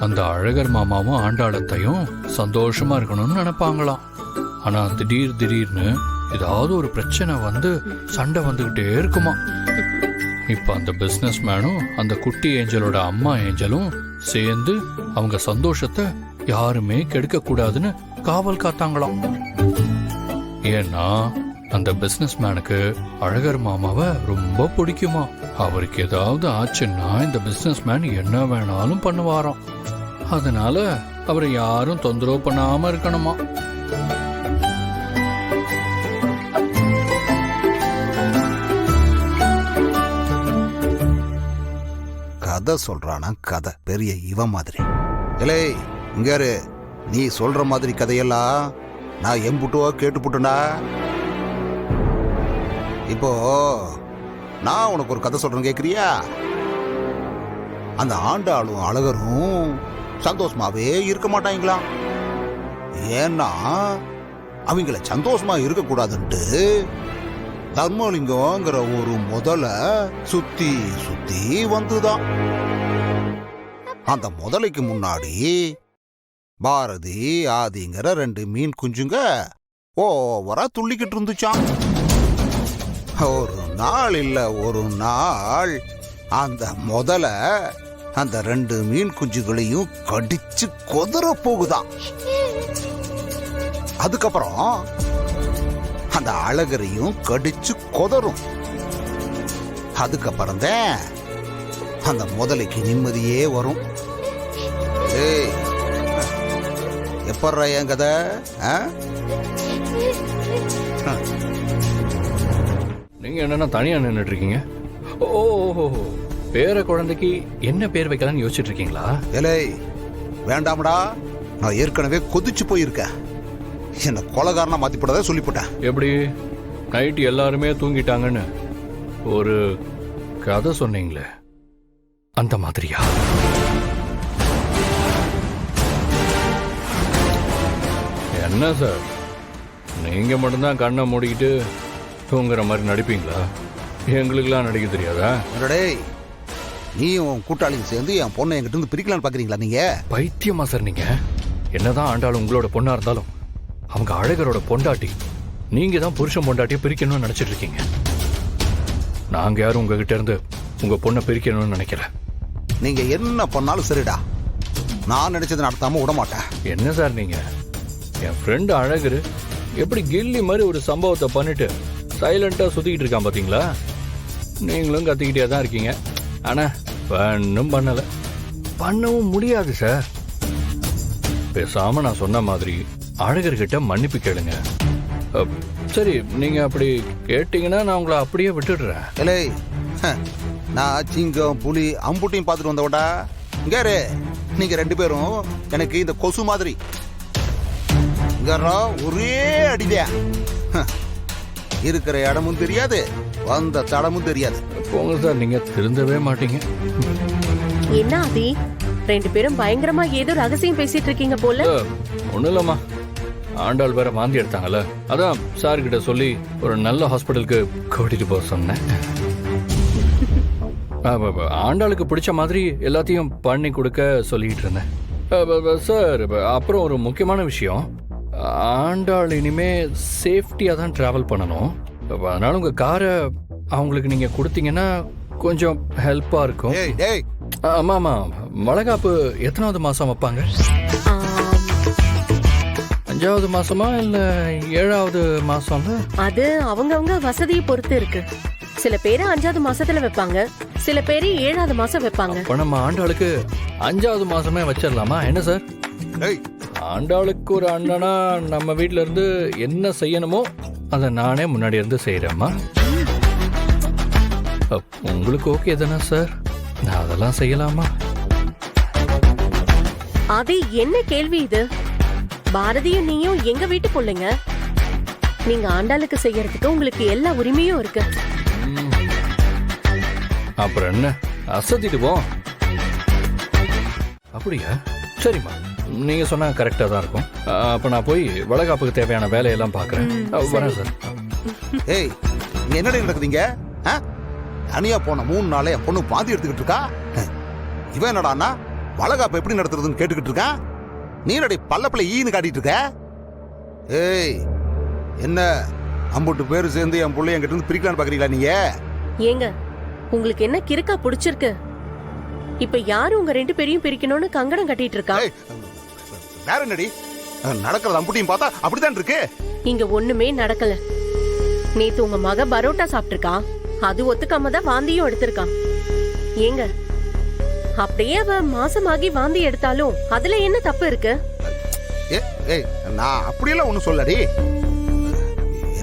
அந்த அழகர் மாமாவும் ஆண்டாளத்தையும் சந்தோஷமா இருக்கணும்னு நினைப்பாங்களாம். ஆனா திடீர்னு ஏதாவது ஒரு பிரச்சனை வந்து சண்டை வந்துகிட்டே இருக்குமா. இப்ப அந்த பிசினஸ் மேனும் அந்த குட்டி ஏஞ்சலோட அம்மா ஏஞ்சலும் சேர்ந்து அவங்க சந்தோஷத்தை யாருமே கெடுக்க கூடாதுன்னு காவல் காத்தாங்களாம். ஏன்னா அந்த பிசினஸ் மேனுக்கு அழகர் மாமாவை ரொம்ப பிடிக்குமா. அவருக்கு ஏதாவது ஆச்சுன்னா இந்த பிசினஸ் மேன் என்ன வேணாலும் பண்ணுவாராம். அதனால அவரை யாரும் தொந்தரவு பண்ணாம இருக்கணுமா. கதை சொல்றானா கதை பெரிய இவன் மாதிரி. இலே இங்காரு, நீ சொல்ற மாதிரி கதையெல்லாம் நான் எம்புட்டுவா கேட்டுப்புட்டா. இப்போ நான் உனக்கு ஒரு கதை சொல்றேன், கேக்குறியா? அந்த ஆண்டாளும் அழகரும் சந்தோஷமாவே இருக்க மாட்டாங்களாம். ஏன்னா அவங்கள சந்தோஷமா இருக்க கூடாதுன்ட்டு தர்மலிங்கம்ங்கிற ஒரு முதல சுத்தி சுத்தி வந்துதான். அந்த முதலைக்கு முன்னாடி பாரதி ஆதிங்கிற 2 மீன் குஞ்சுங்க ஓவரா துள்ளிக்கிட்டு இருந்துச்சான். ஒரு நாள் அந்த முதல அந்த 2 மீன் குஞ்சுகளையும் கடிச்சு கொதற போகுதான். அதுக்கப்புறம் அந்த அழகரையும் கடிச்சு கொதறும். அதுக்கப்புறம் தான் அந்த முதலைக்கு நிம்மதியே வரும். எப்பட்றா என் கதை? நீங்க என்னன்னா தனியா நின்றுட்டு இருக்கீங்க? ஓ, பேர குழந்தைக்கு என்ன பேர் வைக்கலாம்னு யோசிச்சுட்டு இருக்கீங்களா? ஏலே வேண்டாமடா, நான் ஏற்கனவே கொதிச்சு போயிருக்கேன். என்ன கொலைகாரனா மாத்தி போட்டதா சொல்லிவிட்டேன். எப்படி நைட்டு எல்லாருமே தூங்கிட்டாங்கன்னு ஒரு கதை சொன்னீங்களே, அந்த மாதிரியா? என்ன சார், நீங்க மட்டும்தான் கண்ணை மூடிக்கிட்டு தூங்குற மாதிரி நடிப்பீங்களா? எங்களுக்கெல்லாம் நடிக்க தெரியாதா? டேய், நீ உன் கூட்டாளியும் சேர்ந்து என் பொண்ணை என்கிட்ட இருந்து பிரிக்கலான்னு பாக்குறீங்களா நீங்க? பைத்தியமா சார் நீங்க? என்னதான் ஆண்டாலும் உங்களோட பொண்ணா இருந்தாலும் அவங்க அழகரோட பொண்டாட்டி. நீங்க தான் புருஷன் பொண்டாட்டியை பிரிக்கணும்னு நினைச்சிட்டு இருக்கீங்க. நாங்க யாரும் உங்ககிட்ட இருந்து உங்க பொண்ணை பிரிக்கணும்னு நினைக்கல. நீங்க என்ன பண்ணாலும் சரிடா, நான் நினைச்சதை நடத்தாம விட மாட்டேன். என்ன சார் நீங்க? என் ஃப்ரெண்டு அழகரு எப்படி கில்லி மாதிரி ஒரு சம்பவத்தை பண்ணிட்டு சைலண்டா சுத்திக்கிட்டு இருக்கான் பாத்தீங்களா? நீங்களும் கத்திக்கிட்டே தான் இருக்கீங்க. ஆனா ஒன்னும் பண்ணல, பண்ணவும் முடியாது சார். பேசாம நான் சொன்ன மாதிரி அழகர்கிட்ட மன்னிப்பு கேளுங்க. சரி, நீங்க அப்படி கேட்டீங்கன்னா நான் உங்களை அப்படியே விட்டுடுறேன். இல்லை, நான் சிங்கம் புலி அம்புட்டையும் பார்த்துட்டு வந்தவடா. இங்காரு, நீங்க 2 பேரும் எனக்கு இந்த கொசு மாதிரி. ஒரே அடிதா, இருக்கிற இடமும் தெரியாது, வந்த தடமும் தெரியாது. போங்க சார், நீங்க திருந்தவே மாட்டீங்க. என்ன ஆதி, 2 பேரும் பயங்கரமா ஏதோ ரகசியம் பேசிட்டு இருக்கீங்க போல. ஒண்ணும் இல்லம்மா, ஆண்டாள் வேற வாந்தி எடுத்தாங்கல்ல, அதான் சார் கிட்ட சொல்லி ஒரு நல்ல ஹாஸ்பிட்டலுக்கு கூட்டிட்டு போக சொன்னேன். ஆண்டாளுக்கு பிடிச்ச மாதிரி எல்லாத்தையும் பண்ணி கொடுக்க சொல்லிட்டு இருந்தேன். சார், அப்புறம் ஒரு முக்கியமான விஷயம், ஆண்டாள் இனிமே சேஃப்டியா தான் டிராவல் பண்ணணும். அதனால உங்க காரை அவங்களுக்கு நீங்க கொடுத்தீங்கன்னா கொஞ்சம் ஹெல்ப்பா இருக்கும். ஆமா, வளகாப்பு எத்தனாவது மாசம் வைப்பாங்க? 5வது மாசமா இல்ல 7வது மாசம்? அது அவங்கவங்க வசதியை பொறுத்து இருக்கு. சில பேரு 5வது மாசத்துல வைப்பாங்க, சில பேரு 7வது மாசம் வைப்பாங்க. இப்ப நம்ம ஆண்டாளுக்கு 5வது மாசமே வச்சிடலாமா? என்ன சார்? ஆண்டாளுக்கு ஒரு அண்ணனா நம்ம வீட்டுல இருந்து என்ன செய்யணுமோ அதை நானே முன்னாடி இருந்து செய்யறேம்மா. உங்களுக்கு ஓகே தானே சார்? நான் அதெல்லாம் செய்யலாமா? அது என்ன கேள்வி இது? பாரதியும் நீயும் எங்க வீட்டு பிள்ளைங்க. நீங்க ஆண்டாளுக்கு செய்யறதுக்கு உங்களுக்கு எல்லா உரிமையும் இருக்கு. அப்புறம் என்ன, அசத்திட்டு போ. அப்படியா? சரிம்மா, நீங்க சொன்னா கரெக்டா தான் இருக்கும். அப்ப நான் போய் வளகாப்புக்கு தேவையான வேலையெல்லாம் பாக்குறேன். வரேன் சார். ஏய், நீங்க என்னடி நடக்குதுங்க? தனியா போன 3 நாளே என் பொண்ணு பாதி எடுத்துக்கிட்டு இருக்கா. இவன் என்னடான்னா வளகாப்பு எப்படி நடத்துறதுன்னு கேட்டுக்கிட்டு இருக்கான். நீரடி பல்லப்பிள்ள ஈன்னு காட்டிட்டு இருக்க. ஏய், என்ன அம்புட்டு பேரு சேர்ந்து என் பிள்ளை என்கிட்ட இருந்து பிரிக்கலான்னு பாக்குறீங்களா நீங்க? ஏங்க உங்களுக்கு என்ன கிறுக்கா பிடிச்சிருக்கு? இப்ப யாரு உங்க 2 பேரையும் பிரிக்கணும்னு கங்கணம் கட்டிட்டு இருக்கா? ஏய், வேற என்னடி நடக்கிறது? அம்புட்டியும் பார்த்தா அப்படிதான் இருக்கு. இங்க ஒண்ணுமே நடக்கல. நேத்து உங்க மக பரோட்டா சாப்பிட்டிருக்கா, அது ஒத்துக்காம தான் வாந்தியும் எடுத்திருக்கான். ஏங்க அப்படியே அவ மாசமாகி வாந்தி எடுத்தாலும் அதுல என்ன தப்பு இருக்கு? ஏய், நான் அப்படியெல்லாம் ஒண்ணும் சொல்லடி.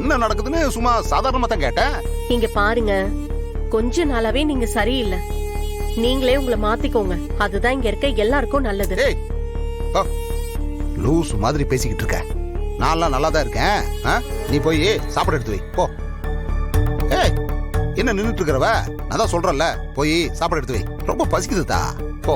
என்ன நடக்குதுன்னு சும்மா சாதாரணமா தான் கேட்டேன். இங்க பாருங்க, கொஞ்ச நாளாவே நீங்க சரியில்லை. நீங்களே உங்களை மாத்திக்கோங்க, அதுதான் இங்க இருக்க எல்லாருக்கும் நல்லது. ஏய், லூஸ் மாதிரி பேசிக்கிட்டு இருக்க. நான்லாம் நல்லா தான் இருக்கேன். நீ போய் சாப்பாடு எடுத்து வை போ. ஏய், என்ன நின்னுட்டு இருக்கிறவ? நான் தான் சொல்றேன்ல, போய் சாப்பாடு எடுத்து வை. ரொம்ப பசிக்குதுதா, போ.